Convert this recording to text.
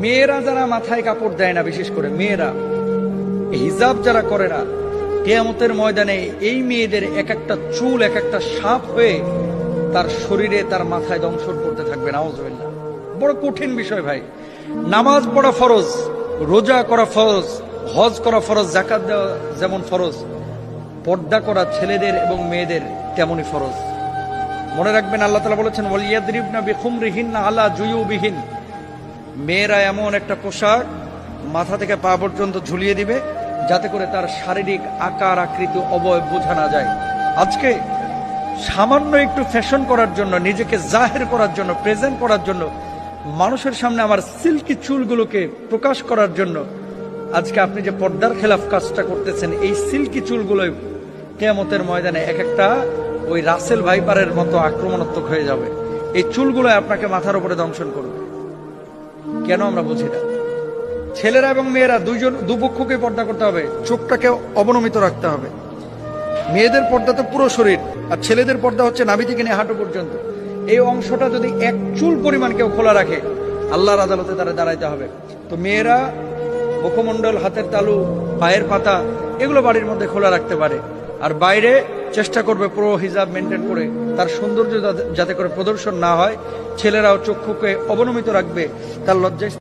মেয়েরা যারা মাথায় কাপড় দেয় না, বিশেষ করে মেয়েরা হিজাব যারা করে না, কিয়ামতের ময়দানে এই মেয়েদের এক একটা চুল এক একটা সাপ হয়ে তার শরীরে তার মাথায় দংশন করতে থাকবে। নাউজুবিল্লাহ। বড় কঠিন বিষয় ভাই। নামাজ পড়া ফরজ, রোজা করা ফরজ, হজ করা ফরজ, যাকাত দেওয়া যেমন ফরজ, পর্দা করা ছেলেদের এবং মেয়েদের তেমনই ফরজ। মনে রাখবেন, আল্লাহ তাআলা বলেছেন ওয়ালিয়াদরিবনা বিখুমরিহিন্না আলা জুয়ুবিহিন, মেয়েরা এমন একটা পোশাক মাথা থেকে পা পর্যন্ত ঝুলিয়ে দিবে যাতে করে তার শারীরিক আকার আকৃতি অবয়ব বোঝা না যায়। আজকে সামান্য একটু ফ্যাশন করার জন্য, নিজেকে জাহের করার জন্য, প্রেজেন্ট করার জন্য, মানুষের সামনে আমার সিল্কি চুলগুলোকে প্রকাশ করার জন্য আজকে আপনি যে পর্দার খেলাফ কাজটা করতেছেন, এই সিল্কি চুলগুলো কিয়ামতের ময়দানে এক একটা ওই রাসেল ভাইপারের মতো আক্রমণাত্মক হয়ে যাবে। এই চুলগুলো আপনাকে মাথার উপরে দংশন করবে। কেন আমরা বুঝি না? ছেলেরা এবং মেয়েরা দুপক্ষকে পর্দা করতে হবে, চোখটাকে অবনমিত রাখতে হবে। মেয়েদের পর্দা তো পুরো শরীর, আর ছেলেদের পর্দা হচ্ছে নাভি থেকে নিয়ে হাঁটু পর্যন্ত। এই অংশটা যদি এক চুল পরিমাণ কেউ খোলা রাখে, আল্লাহর আদালতে তারা দাঁড়াইতে হবে। তো মেয়েরা মুখমণ্ডল, হাতের তালু, পায়ের পাতা এগুলো বাড়ির মধ্যে খোলা রাখতে পারে, আর বাইরে চেষ্টা করবে পুরো হিজাব মেনটেন করে তার সৌন্দর্য যাতে করে প্রদর্শন না হয়। ছেলেরাও চক্ষুকে অবনমিত রাখবে, তার লজ্জায়